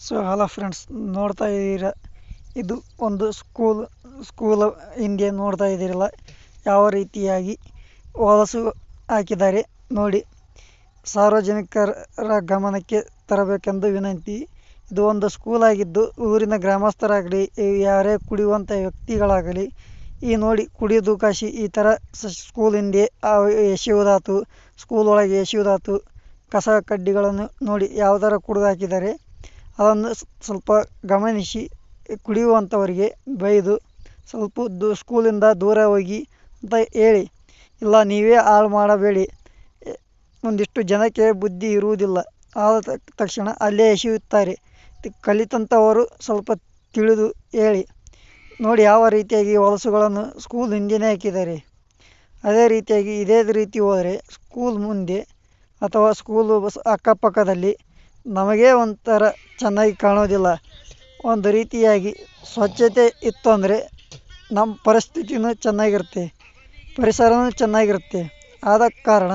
So hello friends, ನೋಡ್ತಾ ಇದ್ದೀರಾ ಇದು ಒಂದು ಸ್ಕೂಲ್ ಹಿಂದೆ ನೋಡ್ತಾ ಇದ್ದೀರಲ್ಲ ಯಾವ ರೀತಿಯಾಗಿ ಹೊಲಸು ಹಾಕಿದ್ದಾರೆ ನೋಡಿ. ಸಾರ್ವಜನಿಕರ ಗಮನಕ್ಕೆ ತರಬೇಕೆಂದು ವಿನಂತಿ. ಇದು ಒಂದು ಸ್ಕೂಲ್ ಆಗಿದ್ದು ಊರಿನ ಗ್ರಾಮಸ್ಥರಾಗಲಿ ಯಾರೇ ಕುಡಿಯುವಂಥ ವ್ಯಕ್ತಿಗಳಾಗಲಿ ಈ ನೋಡಿ ಕುಡಿಯೋದು ಕಾಶಿ ಈ ಥರ ಸ್ಕೂಲ್ ಹಿಂದೆ ಎಸೆಯುವುದಾತು, ಸ್ಕೂಲ್ ಒಳಗೆ ಎಸೆಯುವುದಾತು, ಕಸ ಕಡ್ಡಿಗಳನ್ನು ನೋಡಿ ಯಾವ ಥರ ಕುಡಿದು ಹಾಕಿದ್ದಾರೆ. ಅದನ್ನು ಸ್ವಲ್ಪ ಗಮನಿಸಿ ಕುಡಿಯುವಂಥವರಿಗೆ ಬೈದು ಸ್ವಲ್ಪ ಸ್ಕೂಲಿಂದ ದೂರ ಹೋಗಿ ಅಂತ ಹೇಳಿ. ಇಲ್ಲ ನೀವೇ ಹಾಳು ಮಾಡಬೇಡಿ, ಒಂದಿಷ್ಟು ಜನಕ್ಕೆ ಬುದ್ಧಿ ಇರುವುದಿಲ್ಲ, ಆದ ತಕ್ಷಣ ಅಲ್ಲೇ ಎಸೆಯುತ್ತಾರೆ. ಕಲಿತಂಥವರು ಸ್ವಲ್ಪ ತಿಳಿದು ಹೇಳಿ. ನೋಡಿ ಯಾವ ರೀತಿಯಾಗಿ ಹೊಲಸುಗಳನ್ನು ಸ್ಕೂಲ್ ಹಿಂದೆಯೇ ಹಾಕಿದ್ದಾರೆ. ಅದೇ ರೀತಿಯಾಗಿ ಇದೇ ರೀತಿ ಹೋದರೆ ಸ್ಕೂಲ್ ಮುಂದೆ ಅಥವಾ ಸ್ಕೂಲು ಅಕ್ಕಪಕ್ಕದಲ್ಲಿ ನಮಗೇ ಒಂಥರ ಚೆನ್ನಾಗಿ ಕಾಣೋದಿಲ್ಲ. ಒಂದು ರೀತಿಯಾಗಿ ಸ್ವಚ್ಛತೆ ಇತ್ತು ಅಂದರೆ ನಮ್ಮ ಪರಿಸ್ಥಿತಿನೂ ಚೆನ್ನಾಗಿರುತ್ತೆ, ಪರಿಸರವೂ ಚೆನ್ನಾಗಿರುತ್ತೆ. ಆದ ಕಾರಣ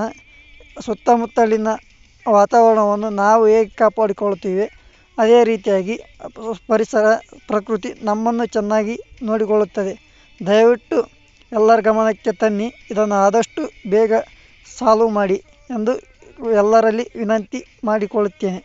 ಸುತ್ತಮುತ್ತಲಿನ ವಾತಾವರಣವನ್ನು ನಾವು ಹೇಗೆ ಕಾಪಾಡಿಕೊಳ್ಳುತ್ತೀವಿ ಅದೇ ರೀತಿಯಾಗಿ ಪರಿಸರ ಪ್ರಕೃತಿ ನಮ್ಮನ್ನು ಚೆನ್ನಾಗಿ ನೋಡಿಕೊಳ್ಳುತ್ತದೆ. ದಯವಿಟ್ಟು ಎಲ್ಲರ ಗಮನಕ್ಕೆ ತನ್ನಿ, ಇದನ್ನು ಆದಷ್ಟು ಬೇಗ ಸಾಲ್ವ್ ಮಾಡಿ ಎಂದು ಎಲ್ಲರಲ್ಲಿ ವಿನಂತಿ ಮಾಡಿಕೊಳ್ಳುತ್ತೇನೆ.